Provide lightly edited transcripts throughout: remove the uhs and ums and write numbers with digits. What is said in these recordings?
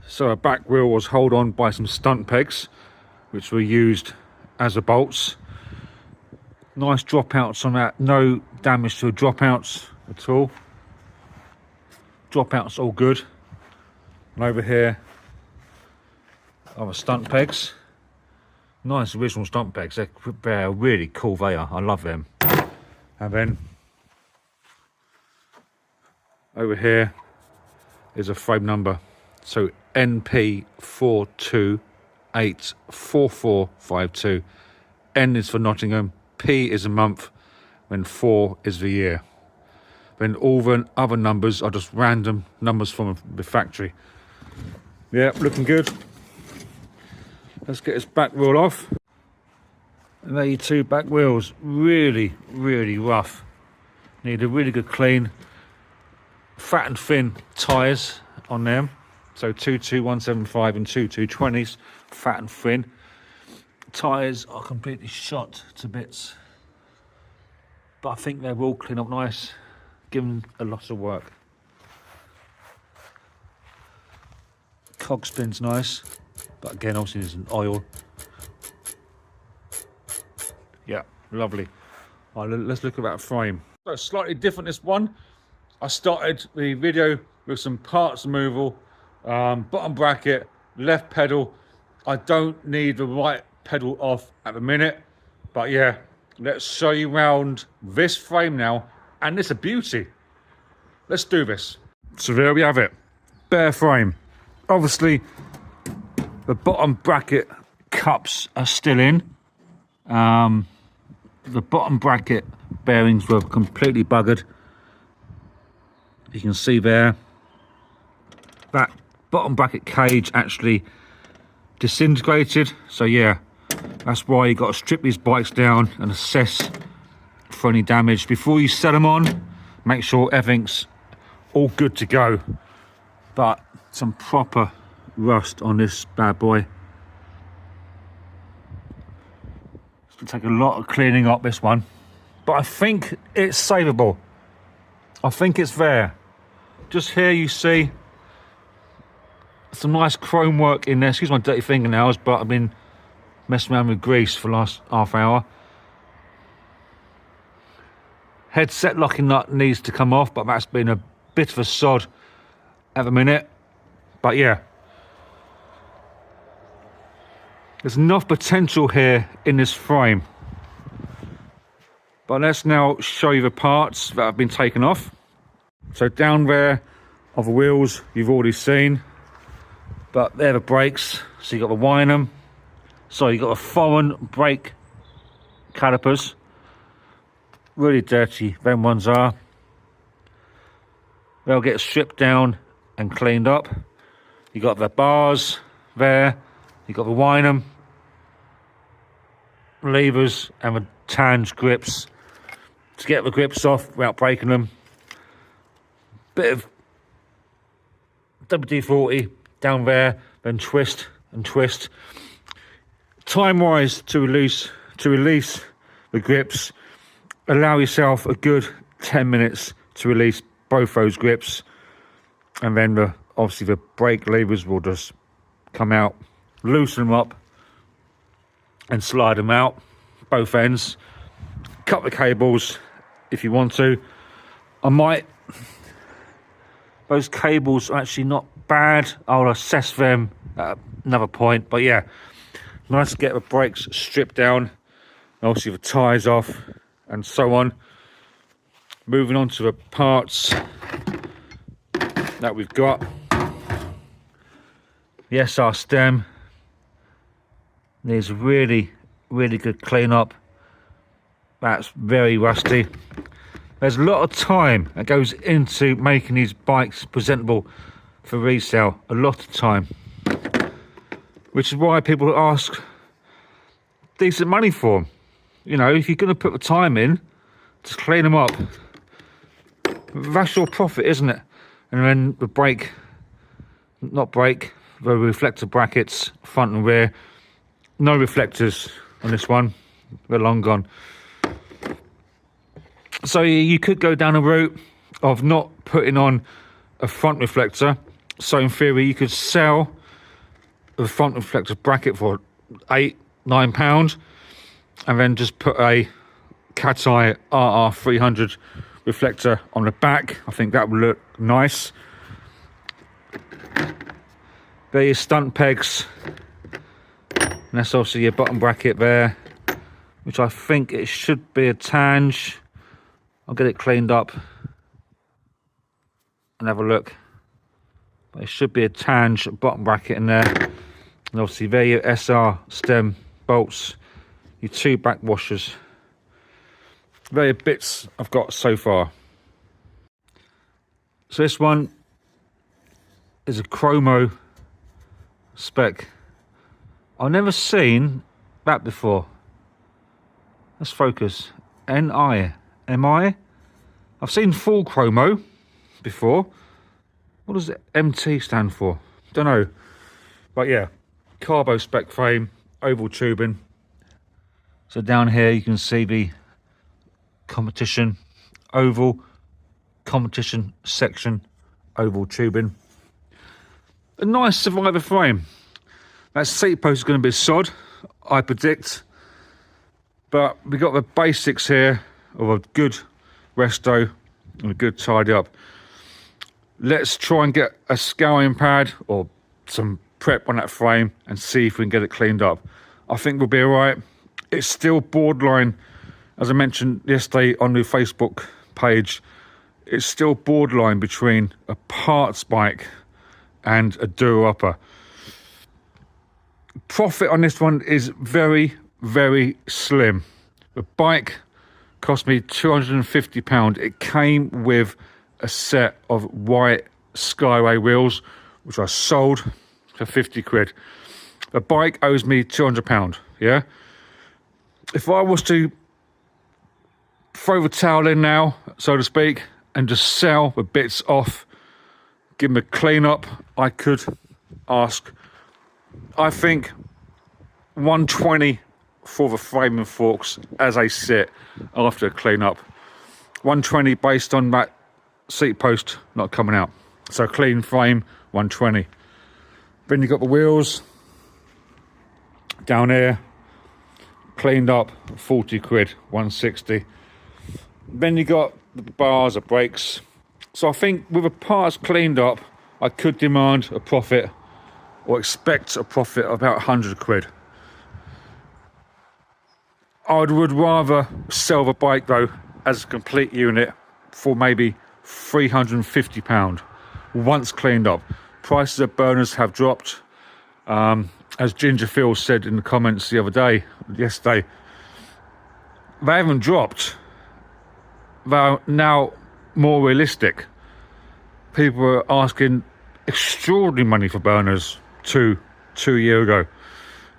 So our back wheel was held on by some stunt pegs, which were used as the bolts. Nice dropouts on that, no damage to the dropouts at all. Dropouts all good. And over here are the stunt pegs. Nice original stunt pegs, they're really cool, they are, I love them. And then over here is a frame number, so NP4284452. N is for Nottingham, P is a month, and 4 is the year. Then all the other numbers are just random numbers from the factory. Yeah, looking good. Let's get this back wheel off. And there are your two back wheels, really, really rough. Need a really good clean. Fat and thin tyres on them. So 22175 and 2220s, fat and thin. Tyres are completely shot to bits. But I think they will clean up nice, given a lot of work. Cog spin's nice, but again, obviously there's an oil. Yeah, lovely. Let's look at that frame. So slightly different this one. I started the video with some parts removal, bottom bracket, left pedal. I don't need the right pedal off at the minute, but yeah, let's show you around this frame now, and it's a beauty. Let's do this. So there we have it, bare frame. Obviously, the bottom bracket cups are still in. The bottom bracket bearings were completely buggered. You can see there, that bottom bracket cage actually disintegrated. So yeah, that's why you got to strip these bikes down and assess for any damage. Before you set them on, make sure everything's all good to go. But some proper rust on this bad boy. It's going to take a lot of cleaning up, this one. But I think it's savable. I think it's there. Just here you see some nice chrome work in there. Excuse my dirty fingernails, but I've been messing around with grease for the last half hour. Headset locking nut needs to come off, but that's been a bit of a sod at the minute. But yeah, there's enough potential here in this frame. But let's now show you the parts that have been taken off. So down there are the wheels you've already seen, but they're the brakes. So you got the Wynham. So you got the foreign brake calipers. Really dirty, them ones are. They'll get stripped down and cleaned up. You got the bars there. You got the Wynham levers and the Tange grips to get the grips off without breaking them. Bit of WD-40 down there, then twist and twist. Time-wise, to release the grips, allow yourself a good 10 minutes to release both those grips, and then obviously the brake levers will just come out, loosen them up and slide them out both ends. Cut the cables if you want to. Those cables are actually not bad. I'll assess them at another point, but yeah, nice to get the brakes stripped down, obviously the tyres off and so on. Moving on to the parts that we've got. The SR stem needs really, really good clean up. That's very rusty. There's a lot of time that goes into making these bikes presentable for resale. A lot of time. Which is why people ask decent money for them. You know, if you're going to put the time in to clean them up, that's your profit, isn't it? And then the the reflector brackets, front and rear. No reflectors on this one. They're long gone. So you could go down a route of not putting on a front reflector So in theory, you could sell the front reflector bracket for £8-9, and then just put a Cat's Eye RR300 reflector on the back. I think that would look nice. There are your stunt pegs, and that's obviously your bottom bracket there, which I think it should be a tange. I'll get it cleaned up and have a look. But it should be a tange bottom bracket in there. And obviously there your SR stem bolts, your 2 back washers. There are bits I've got so far. So this one is a chromo spec. I've never seen that before. Let's focus. NI. MI? I've seen full chromo before. What does MT stand for? Don't know. But yeah, carbo spec frame, oval tubing. So down here you can see the competition oval, competition section, oval tubing. A nice survivor frame. That seat post is going to be sod, I predict. But we got the basics here of a good resto and a good tidy up. Let's try and get a scouring pad or some prep on that frame and see if we can get it cleaned up. I think we'll be all right. It's still borderline, as I mentioned yesterday on the Facebook page, it's still borderline between a parts bike and a do-upper. Profit on this one is very, very slim. The bike cost me £250. It came with a set of white Skyway wheels, which I sold for 50 quid. The bike owes me £200, yeah? If I was to throw the towel in now, so to speak, and just sell the bits off, give them a clean up, I could ask, I think, 120 for the frame and forks as they sit after a clean up. 120 based on that seat post not coming out. So clean frame, 120. Then you got the wheels down here, cleaned up, 40 quid, 160. Then you got the bars, the brakes. So I think with the parts cleaned up, I could demand a profit or expect a profit of about 100 quid. I would rather sell the bike though as a complete unit for maybe £350 once cleaned up. Prices of burners have dropped. As Ginger Phil said in the comments the other day, yesterday, they haven't dropped. They're now more realistic. People were asking extraordinary money for burners two years ago.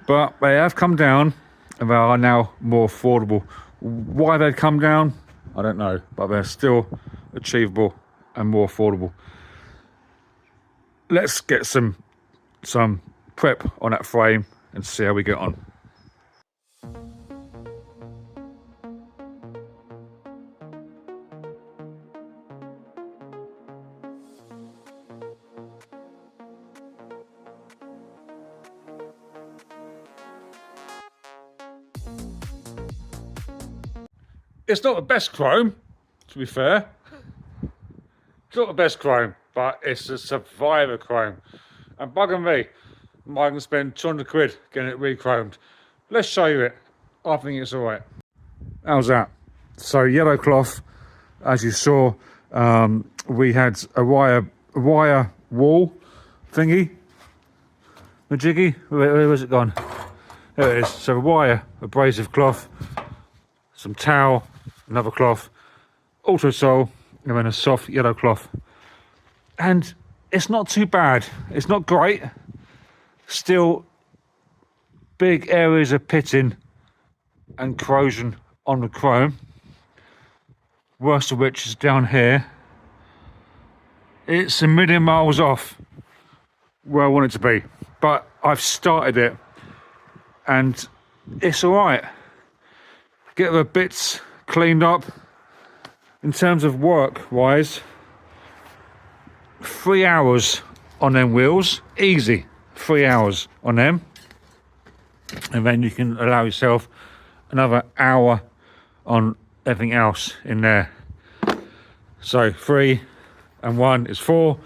But they have come down and they are now more affordable. Why they've come down, I don't know, but they're still achievable and more affordable. Let's get some prep on that frame and see how we get on. It's not the best chrome, to be fair. It's not the best chrome, but it's a survivor chrome. And bugging me, I can spend 200 quid getting it re-chromed. Let's show you it. I think it's all right. How's that? So yellow cloth, as you saw, we had a wire wall thingy. The jiggy, where was it gone? There it is. So wire, abrasive cloth, some towel, another cloth, Ultrasol, and then a soft yellow cloth. And it's not too bad. It's not great. Still big areas of pitting and corrosion on the chrome. Worst of which is down here. It's a million miles off where I want it to be. But I've started it and it's all right. Get the bits cleaned up. In terms of work wise, 3 hours on them wheels, easy, 3 hours on them, and then you can allow yourself another hour on everything else in there. So 3 and 1 is 4,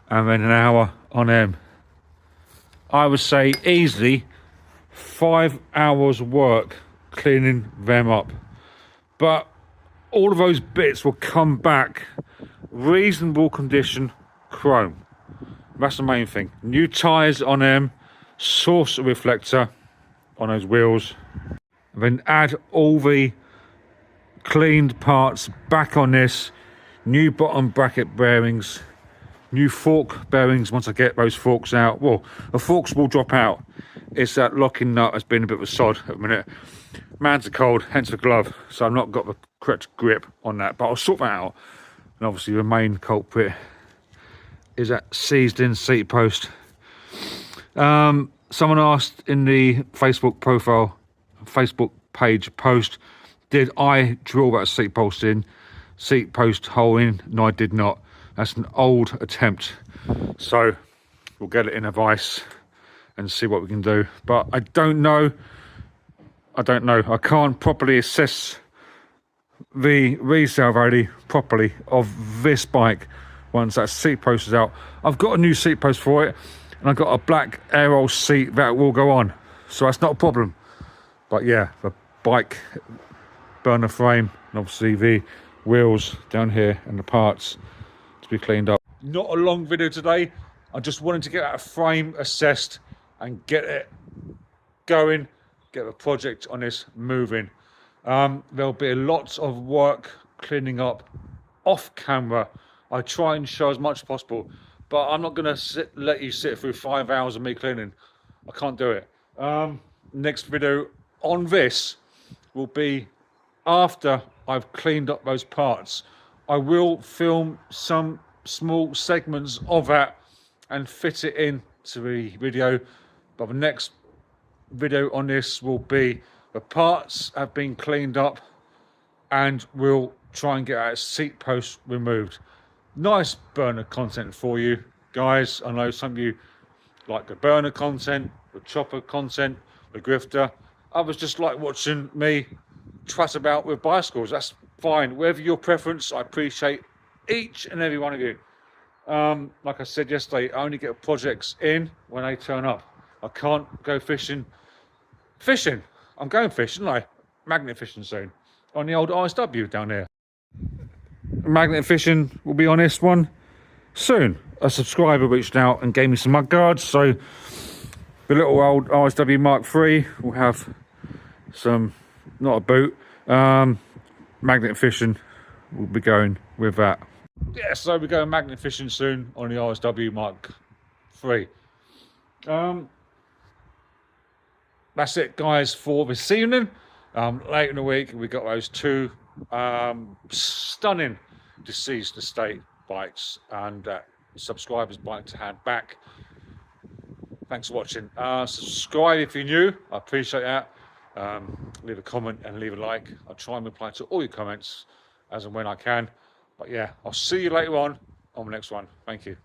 and then an hour on them. I would say easily 5 hours work cleaning them up, but all of those bits will come back reasonable condition chrome. That's the main thing. New tyres on them, source reflector on those wheels, and then add all the cleaned parts back on this. New bottom bracket bearings, new fork bearings once I get those forks out. Well, the forks will drop out. It's that locking nut has been a bit of a sod at the minute. Man's a cold, hence the glove, so I've not got the correct grip on that, but I'll sort that out. And obviously the main culprit is that seized in seat post. Someone asked in the Facebook page post, did I drill that seat post hole in? No, I did not. That's an old attempt, so we'll get it in a vise and see what we can do. But I don't know. I can't properly assess the resale value properly of this bike once that seat post is out. I've got a new seat post for it, and I've got a black air roll seat that will go on, so that's not a problem. But yeah, the bike burner frame and obviously the wheels down here and the parts to be cleaned up. Not a long video today. I just wanted to get that frame assessed and get it going, get the project on this moving. There'll be lots of work cleaning up off camera. I try and show as much as possible, but I'm not going to let you sit through 5 hours of me cleaning. I can't do it. Next video on this will be after I've cleaned up those parts. I will film some small segments of that and fit it into the video, but the next video on this will be the parts have been cleaned up and we'll try and get our seat post removed. Nice burner content for you guys. I know some of you like the burner content, the chopper content, the grifter. Others just like watching me twat about with bicycles. That's fine, whatever your preference. I appreciate each and every one of you. Like I said yesterday, I only get projects in when they turn up. I can't go fishing. I'm going fishing, like magnet fishing soon on the old ISW down there. Magnet fishing will be on this one soon. A subscriber reached out and gave me some mud guards, so the little old ISW Mark III will have some, not a boot, magnet fishing will be going with that. Yeah, so we're going magnet fishing soon on the ISW Mark III. That's it, guys, for this evening. Late in the week, we got those two stunning deceased estate bikes and subscribers' bike to hand back. Thanks for watching. Subscribe if you're new. I appreciate that. Leave a comment and leave a like. I'll try and reply to all your comments as and when I can. But yeah, I'll see you later on the next one. Thank you.